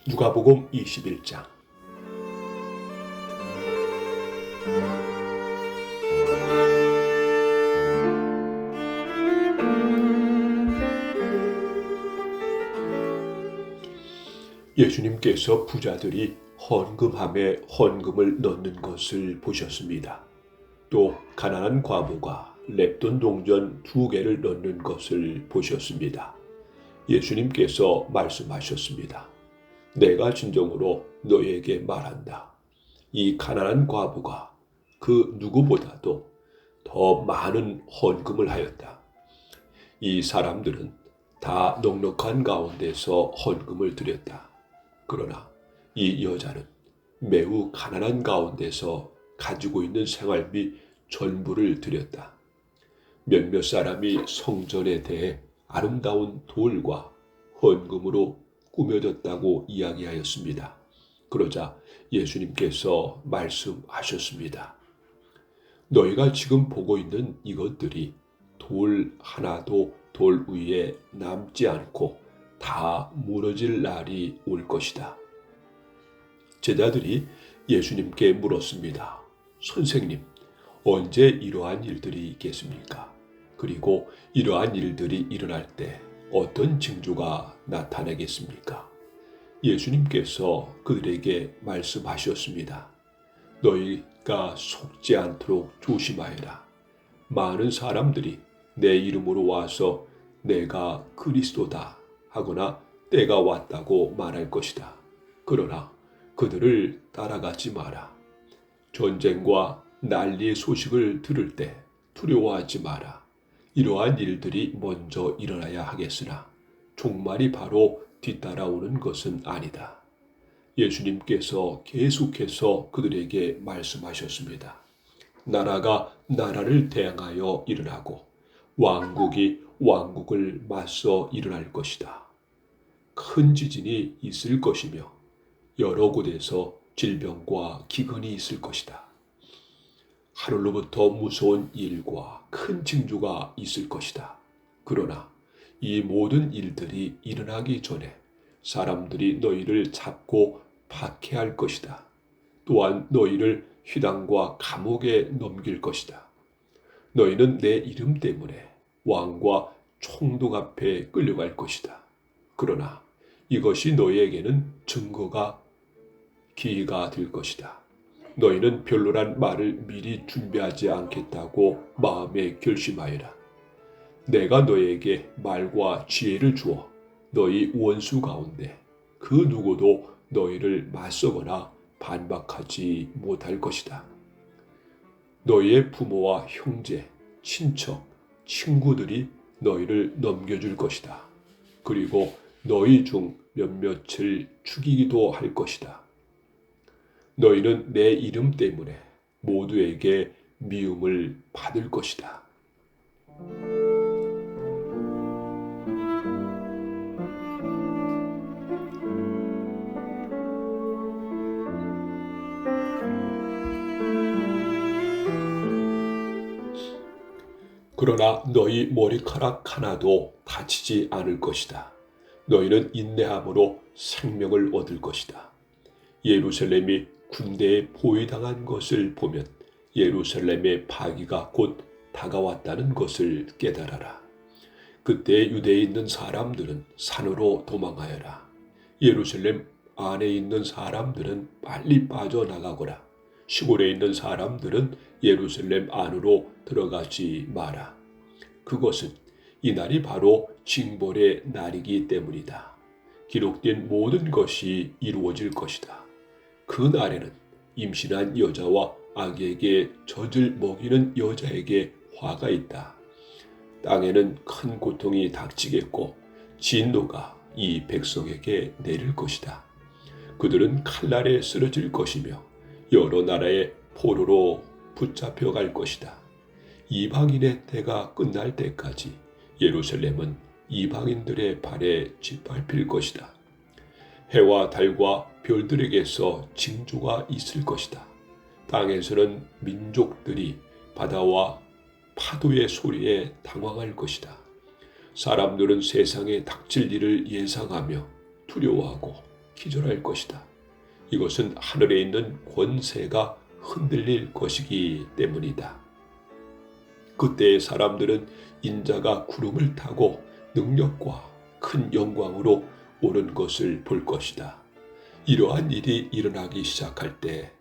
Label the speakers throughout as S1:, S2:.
S1: 누가복음 21장. 예수님께서 부자들이 헌금함에 헌금을 넣는 것을 보셨습니다. 또 가난한 과부가 렙돈 동전 2개를 넣는 것을 보셨습니다. 예수님께서 말씀하셨습니다. 내가 진정으로 너희에게 말한다. 이 가난한 과부가 그 누구보다도 더 많은 헌금을 하였다. 이 사람들은 다 넉넉한 가운데서 헌금을 드렸다. 그러나 이 여자는 매우 가난한 가운데서 가지고 있는 생활비 전부를 드렸다. 몇몇 사람이 성전에 대해 아름다운 돌과 헌금으로 꾸며졌다고 이야기하였습니다. 그러자 예수님께서 말씀하셨습니다. 너희가 지금 보고 있는 이것들이 돌 하나도 돌 위에 남지 않고 다 무너질 날이 올 것이다. 제자들이 예수님께 물었습니다. 선생님, 언제 이러한 일들이 있겠습니까? 그리고 이러한 일들이 일어날 때 어떤 징조가 나타나겠습니까? 예수님께서 그들에게 말씀하셨습니다. 너희가 속지 않도록 조심하여라. 많은 사람들이 내 이름으로 와서 내가 그리스도다 하거나 때가 왔다고 말할 것이다. 그러나 그들을 따라가지 마라. 전쟁과 난리의 소식을 들을 때 두려워하지 마라. 이러한 일들이 먼저 일어나야 하겠으나 종말이 바로 뒤따라오는 것은 아니다. 예수님께서 계속해서 그들에게 말씀하셨습니다. 나라가 나라를 대항하여 일어나고 왕국이 왕국을 맞서 일어날 것이다. 큰 지진이 있을 것이며 여러 곳에서 질병과 기근이 있을 것이다. 하늘로부터 무서운 일과 큰 징조가 있을 것이다. 그러나 이 모든 일들이 일어나기 전에 사람들이 너희를 잡고 박해할 것이다. 또한 너희를 휘당과 감옥에 넘길 것이다. 너희는 내 이름 때문에 왕과 총독 앞에 끌려갈 것이다. 그러나 이것이 너희에게는 증거가 기회가 될 것이다. 너희는 별로란 말을 미리 준비하지 않겠다고 마음에 결심하여라. 내가 너희에게 말과 지혜를 주어 너희 원수 가운데 그 누구도 너희를 맞서거나 반박하지 못할 것이다. 너희의 부모와 형제, 친척, 친구들이 너희를 넘겨줄 것이다. 그리고 너희 중 몇몇을 죽이기도 할 것이다. 너희는 내 이름 때문에 모두에게 미움을 받을 것이다. 그러나 너희 머리카락 하나도 다치지 않을 것이다. 너희는 인내함으로 생명을 얻을 것이다. 예루살렘이 군대에 포위당한 것을 보면 예루살렘의 파기가 곧 다가왔다는 것을 깨달아라. 그때 유대에 있는 사람들은 산으로 도망하여라. 예루살렘 안에 있는 사람들은 빨리 빠져나가거라. 시골에 있는 사람들은 예루살렘 안으로 들어가지 마라. 그것은 이 날이 바로 징벌의 날이기 때문이다. 기록된 모든 것이 이루어질 것이다. 그 날에는 임신한 여자와 아기에게 젖을 먹이는 여자에게 화가 있다. 땅에는 큰 고통이 닥치겠고 진노가 이 백성에게 내릴 것이다. 그들은 칼날에 쓰러질 것이며 여러 나라의 포로로 붙잡혀갈 것이다. 이방인의 때가 끝날 때까지 예루살렘은 이방인들의 발에 짓밟힐 것이다. 해와 달과 별들에게서 징조가 있을 것이다. 땅에서는 민족들이 바다와 파도의 소리에 당황할 것이다. 사람들은 세상에 닥칠 일을 예상하며 두려워하고 기절할 것이다. 이것은 하늘에 있는 권세가 흔들릴 것이기 때문이다. 그때의 사람들은 인자가 구름을 타고 능력과 큰 영광으로 오는 것을 볼 것이다. 이러한 일이 일어나기 시작할 때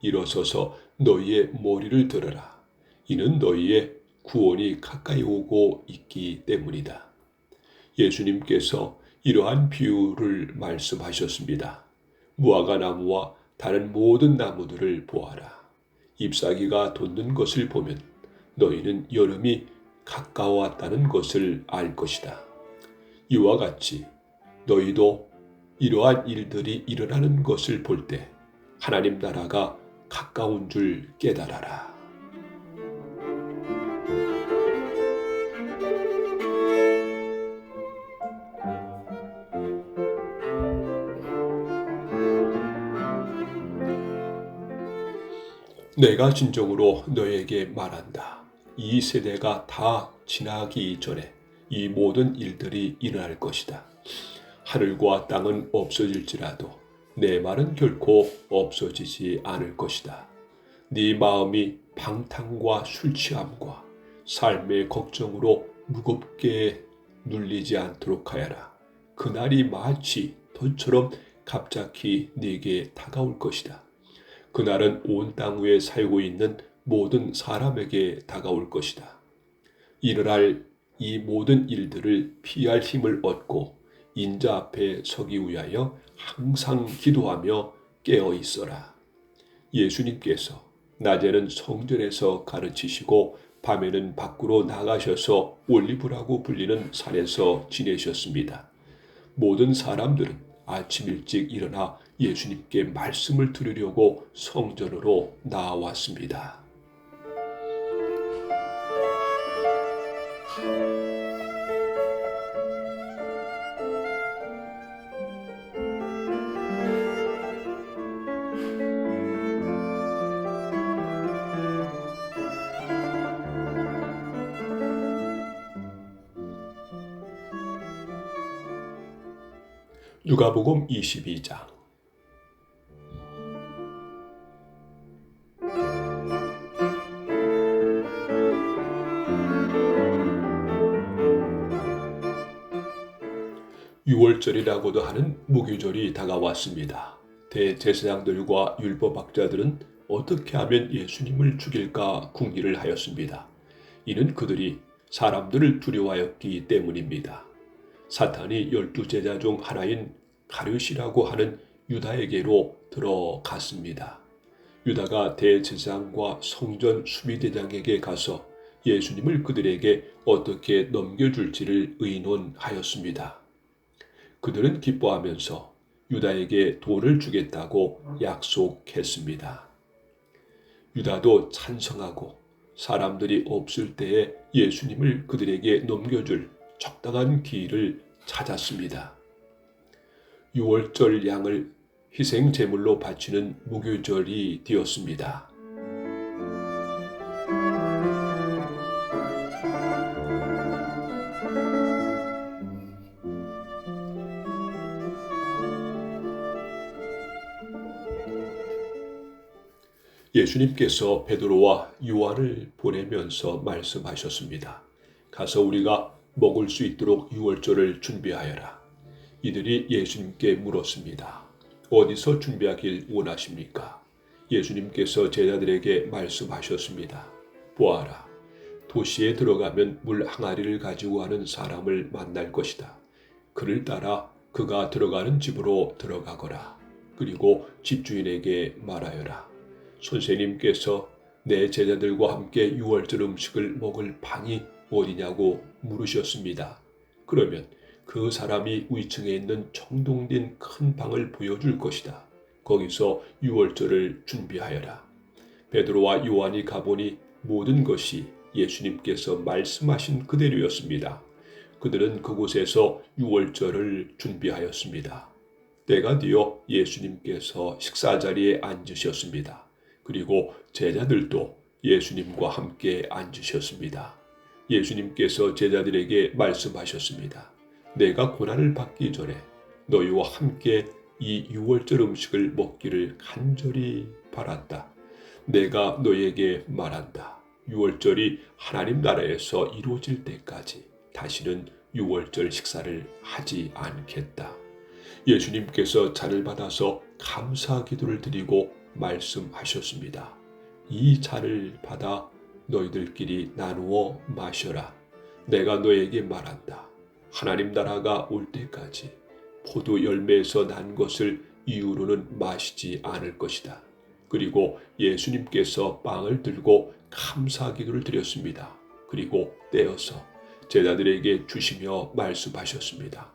S1: 일어서서 너희의 머리를 들어라. 이는 너희의 구원이 가까이 오고 있기 때문이다. 예수님께서 이러한 비유를 말씀하셨습니다. 무화과 나무와 다른 모든 나무들을 보아라. 잎사귀가 돋는 것을 보면 너희는 여름이 가까워왔다는 것을 알 것이다. 이와 같이 너희도 이러한 일들이 일어나는 것을 볼 때 하나님 나라가 가까운 줄 깨달아라. 내가 진정으로 너에게 말한다. 이 세대가 다 지나기 전에 이 모든 일들이 일어날 것이다. 하늘과 땅은 없어질지라도 내 말은 결코 없어지지 않을 것이다. 네 마음이 방탕과 술 취함과 삶의 걱정으로 무겁게 눌리지 않도록 하여라. 그날이 마치 덫처럼 갑자기 네게 다가올 것이다. 그날은 온 땅 위에 살고 있는 모든 사람에게 다가올 것이다. 일어날 이 모든 일들을 피할 힘을 얻고 인자 앞에 서기 위하여 항상 기도하며 깨어 있어라. 예수님께서 낮에는 성전에서 가르치시고 밤에는 밖으로 나가셔서 올리브라고 불리는 산에서 지내셨습니다. 모든 사람들은 아침 일찍 일어나 예수님께 말씀을 들으려고 성전으로 나왔습니다. 누가복음 22장. 유월절이라고도 하는 무교절이 다가왔습니다. 대제사장들과 율법학자들은 어떻게 하면 예수님을 죽일까 궁리를 하였습니다. 이는 그들이 사람들을 두려워하였기 때문입니다. 사탄이 12제자 중 하나인 가룟이라고 하는 유다에게로 들어갔습니다. 유다가 대제사장과 성전 수비대장에게 가서 예수님을 그들에게 어떻게 넘겨줄지를 의논하였습니다. 그들은 기뻐하면서 유다에게 돈을 주겠다고 약속했습니다. 유다도 찬성하고 사람들이 없을 때에 예수님을 그들에게 넘겨줄 적당한 기회를 찾았습니다. 유월절 양을 희생 제물로 바치는 무교절이 되었습니다. 예수님께서 베드로와 요한을 보내면서 말씀하셨습니다. 가서 우리가 먹을 수 있도록 유월절을 준비하여라. 이들이 예수님께 물었습니다. 어디서 준비하길 원하십니까? 예수님께서 제자들에게 말씀하셨습니다. 보아라, 도시에 들어가면 물 항아리를 가지고 가는 사람을 만날 것이다. 그를 따라 그가 들어가는 집으로 들어가거라. 그리고 집주인에게 말하여라. 선생님께서 내 제자들과 함께 유월절 음식을 먹을 방이 어디냐고 물으셨습니다. 그러면 그 사람이 위층에 있는 청동된 큰 방을 보여줄 것이다. 거기서 유월절을 준비하여라. 베드로와 요한이 가보니 모든 것이 예수님께서 말씀하신 그대로였습니다. 그들은 그곳에서 유월절을 준비하였습니다. 때가 되어 예수님께서 식사 자리에 앉으셨습니다. 그리고 제자들도 예수님과 함께 앉으셨습니다. 예수님께서 제자들에게 말씀하셨습니다. 내가 고난을 받기 전에 너희와 함께 이 유월절 음식을 먹기를 간절히 바란다. 내가 너에게 말한다. 유월절이 하나님 나라에서 이루어질 때까지 다시는 유월절 식사를 하지 않겠다. 예수님께서 잔을 받아서 감사 기도를 드리고 말씀하셨습니다. 이 잔을 받아 너희들끼리 나누어 마셔라. 내가 너에게 말한다. 하나님 나라가 올 때까지 포도 열매에서 난 것을 이후로는 마시지 않을 것이다. 그리고 예수님께서 빵을 들고 감사 기도를 드렸습니다. 그리고 떼어서 제자들에게 주시며 말씀하셨습니다.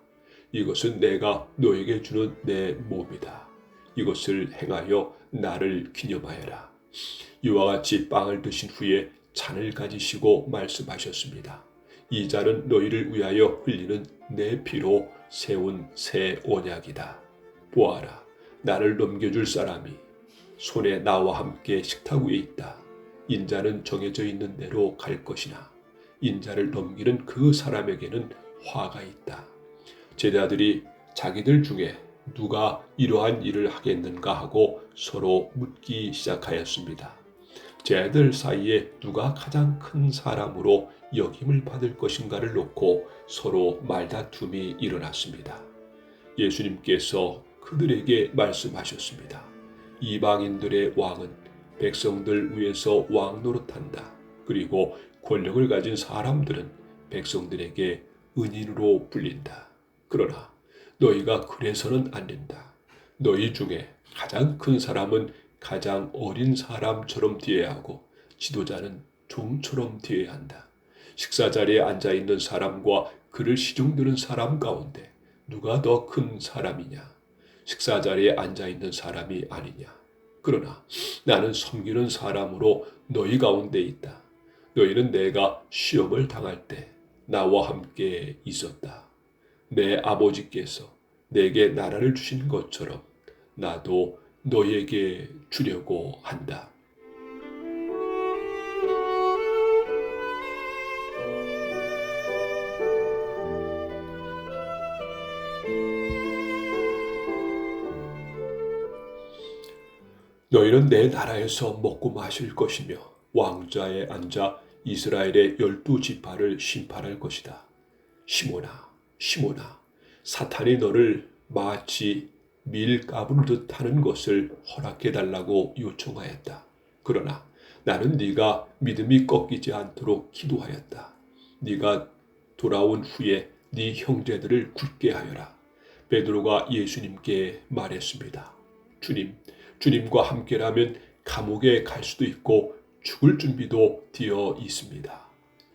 S1: 이것은 내가 너에게 주는 내 몸이다. 이것을 행하여 나를 기념하여라. 이와 같이 빵을 드신 후에 잔을 가지시고 말씀하셨습니다. 이 잔은 너희를 위하여 흘리는 내 피로 세운 새 언약이다. 보아라, 나를 넘겨줄 사람이 손에 나와 함께 식탁 위에 있다. 인자는 정해져 있는 대로 갈 것이나 인자를 넘기는 그 사람에게는 화가 있다. 제자들이 자기들 중에 누가 이러한 일을 하겠는가 하고 서로 묻기 시작하였습니다. 제자들 사이에 누가 가장 큰 사람으로 여김을 받을 것인가를 놓고 서로 말다툼이 일어났습니다. 예수님께서 그들에게 말씀하셨습니다. 이방인들의 왕은 백성들 위에서 왕 노릇한다. 그리고 권력을 가진 사람들은 백성들에게 은인으로 불린다. 그러나 너희가 그래서는 안 된다. 너희 중에 가장 큰 사람은 가장 어린 사람처럼 뒤에야 하고 지도자는 종처럼 뒤에야 한다. 식사 자리에 앉아 있는 사람과 그를 시중드는 사람 가운데 누가 더 큰 사람이냐? 식사 자리에 앉아 있는 사람이 아니냐? 그러나 나는 섬기는 사람으로 너희 가운데 있다. 너희는 내가 시험을 당할 때 나와 함께 있었다. 내 아버지께서 내게 나라를 주신 것처럼 나도 너희에게 주려고 한다. 너희는 내 나라에서 먹고 마실 것이며 왕좌에 앉아 이스라엘의 12지파를 심판할 것이다. 시몬아, 시몬아, 사탄이 너를 마치 밀 까부르듯 하는 것을 허락해달라고 요청하였다. 그러나 나는 네가 믿음이 꺾이지 않도록 기도하였다. 네가 돌아온 후에 네 형제들을 굳게 하여라. 베드로가 예수님께 말했습니다. 주님과 함께라면 감옥에 갈 수도 있고 죽을 준비도 되어 있습니다.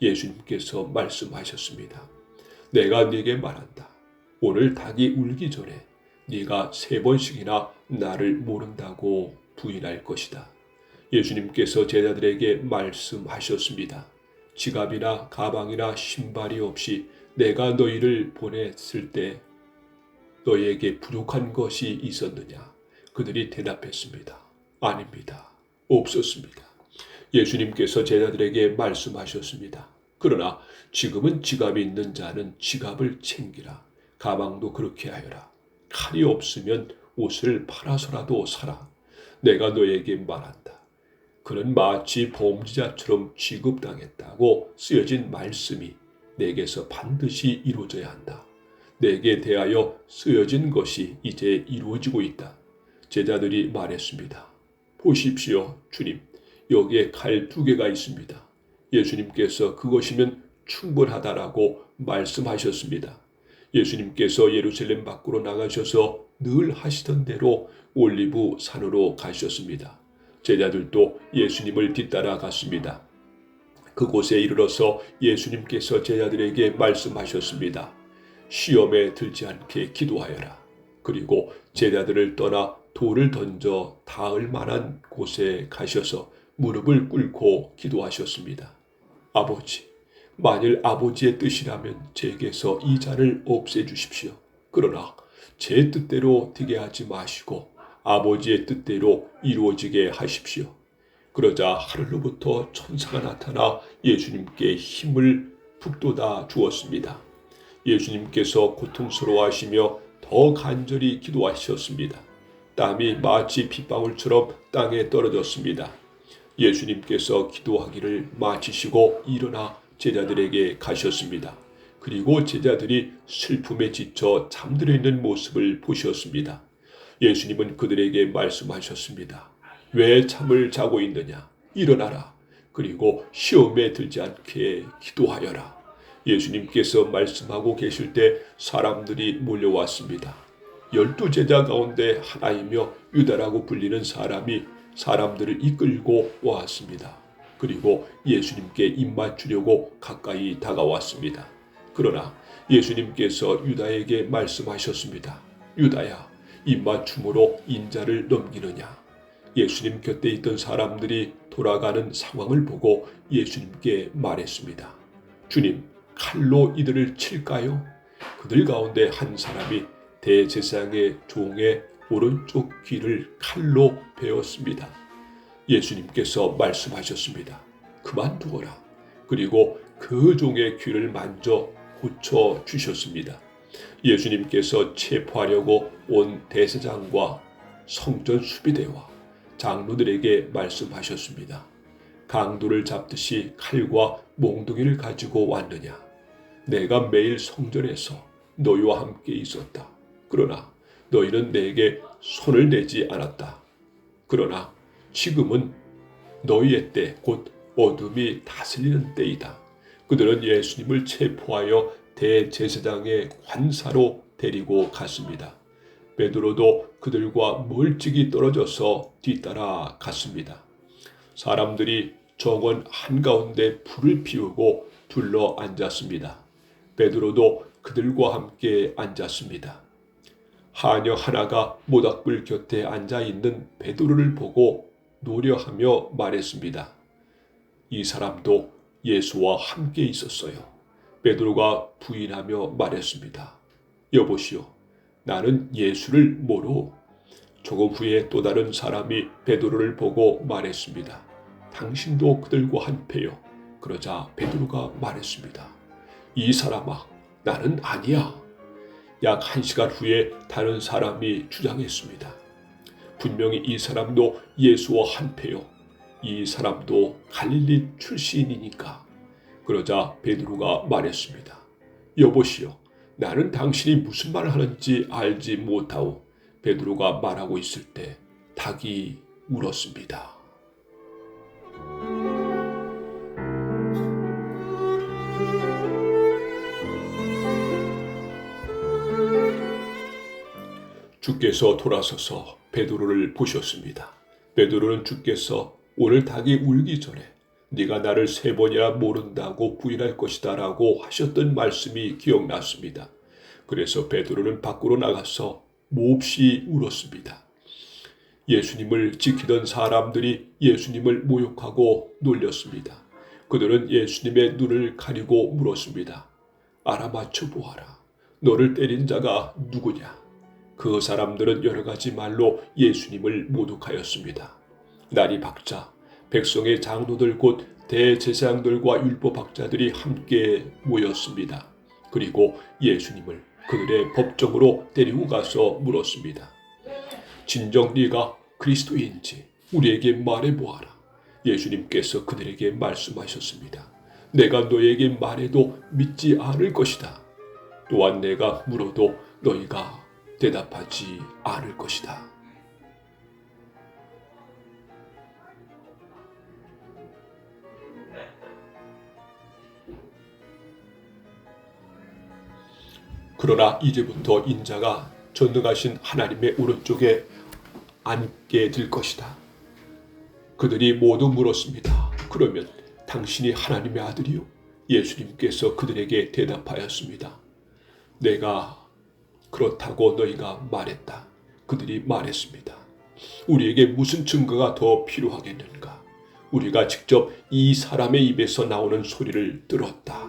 S1: 예수님께서 말씀하셨습니다. 내가 네게 말한다. 오늘 닭이 울기 전에 네가 3번씩이나 나를 모른다고 부인할 것이다. 예수님께서 제자들에게 말씀하셨습니다. 지갑이나 가방이나 신발이 없이 내가 너희를 보냈을 때 너희에게 부족한 것이 있었느냐? 그들이 대답했습니다. 아닙니다. 없었습니다. 예수님께서 제자들에게 말씀하셨습니다. 그러나 지금은 지갑이 있는 자는 지갑을 챙기라. 가방도 그렇게 하여라. 칼이 없으면 옷을 팔아서라도 사라. 내가 너에게 말한다. 그는 마치 범죄자처럼 취급당했다고 쓰여진 말씀이 내게서 반드시 이루어져야 한다. 내게 대하여 쓰여진 것이 이제 이루어지고 있다. 제자들이 말했습니다. 보십시오, 주님. 여기에 칼 2개가 있습니다. 예수님께서 그것이면 충분하다라고 말씀하셨습니다. 예수님께서 예루살렘 밖으로 나가셔서 늘 하시던 대로 올리브 산으로 가셨습니다. 제자들도 예수님을 뒤따라 갔습니다. 그곳에 이르러서 예수님께서 제자들에게 말씀하셨습니다. 시험에 들지 않게 기도하여라. 그리고 제자들을 떠나 돌을 던져 닿을 만한 곳에 가셔서 무릎을 꿇고 기도하셨습니다. 아버지, 만일 아버지의 뜻이라면 제게서 이 잔을 없애주십시오. 그러나 제 뜻대로 되게 하지 마시고 아버지의 뜻대로 이루어지게 하십시오. 그러자 하늘로부터 천사가 나타나 예수님께 힘을 북돋아 주었습니다. 예수님께서 고통스러워하시며 더 간절히 기도하셨습니다. 땀이 마치 빗방울처럼 땅에 떨어졌습니다. 예수님께서 기도하기를 마치시고 일어나 제자들에게 가셨습니다. 그리고 제자들이 슬픔에 지쳐 잠들어 있는 모습을 보셨습니다. 예수님은 그들에게 말씀하셨습니다. 왜 잠을 자고 있느냐? 일어나라. 그리고 시험에 들지 않게 기도하여라. 예수님께서 말씀하고 계실 때 사람들이 몰려왔습니다. 12제자 가운데 하나이며 유다라고 불리는 사람이 사람들을 이끌고 왔습니다. 그리고 예수님께 입맞추려고 가까이 다가왔습니다. 그러나 예수님께서 유다에게 말씀하셨습니다. 유다야, 입맞춤으로 인자를 넘기느냐? 예수님 곁에 있던 사람들이 돌아가는 상황을 보고 예수님께 말했습니다. 주님, 칼로 이들을 칠까요? 그들 가운데 한 사람이 대제사장의 종의 오른쪽 귀를 칼로 베었습니다. 예수님께서 말씀하셨습니다. 그만두어라. 그리고 그 종의 귀를 만져 고쳐주셨습니다. 예수님께서 체포하려고 온 대제사장과 성전 수비대와 장로들에게 말씀하셨습니다. 강도를 잡듯이 칼과 몽둥이를 가지고 왔느냐? 내가 매일 성전에서 너희와 함께 있었다. 그러나 너희는 내게 손을 대지 않았다. 그러나 지금은 너희의 때, 곧 어둠이 다스리는 때이다. 그들은 예수님을 체포하여 대제사장의 관사로 데리고 갔습니다. 베드로도 그들과 멀찍이 떨어져서 뒤따라 갔습니다. 사람들이 정원 한가운데 불을 피우고 둘러 앉았습니다. 베드로도 그들과 함께 앉았습니다. 하녀 하나가 모닥불 곁에 앉아있는 베드로를 보고 노려하며 말했습니다. 이 사람도 예수와 함께 있었어요. 베드로가 부인하며 말했습니다. 여보시오, 나는 예수를 모르. 조금 후에 또 다른 사람이 베드로를 보고 말했습니다. 당신도 그들과 한패요. 그러자 베드로가 말했습니다. 이 사람아, 나는 아니야. 약 1시간 후에 다른 사람이 주장했습니다. 분명히 이 사람도 예수와 한패요. 이 사람도 갈릴리 출신이니까. 그러자 베드로가 말했습니다. 여보시오, 나는 당신이 무슨 말을 하는지 알지 못하오. 베드로가 말하고 있을 때 닭이 울었습니다. 주께서 돌아서서 베드로를 보셨습니다. 베드로는 주께서 오늘 닭이 울기 전에 네가 나를 3번이나 모른다고 부인할 것이다 라고 하셨던 말씀이 기억났습니다. 그래서 베드로는 밖으로 나가서 몹시 울었습니다. 예수님을 지키던 사람들이 예수님을 모욕하고 놀렸습니다. 그들은 예수님의 눈을 가리고 물었습니다. 알아맞혀 보아라. 너를 때린 자가 누구냐? 그 사람들은 여러 가지 말로 예수님을 모독하였습니다. 날이 밝자 백성의 장로들 곧 대제사장들과 율법학자들이 함께 모였습니다. 그리고 예수님을 그들의 법정으로 데리고 가서 물었습니다. 진정 네가 그리스도인지 우리에게 말해보아라. 예수님께서 그들에게 말씀하셨습니다. 내가 너에게 말해도 믿지 않을 것이다. 또한 내가 물어도 너희가 대답하지 않을 것이다. 그러나 이제부터 인자가 전능하신 하나님의 오른쪽에 앉게 될 것이다. 그들이 모두 물었습니다. 그러면 당신이 하나님의 아들이요? 예수님께서 그들에게 대답하였습니다. 내가 그렇다고 너희가 말했다. 그들이 말했습니다. 우리에게 무슨 증거가 더 필요하겠는가? 우리가 직접 이 사람의 입에서 나오는 소리를 들었다.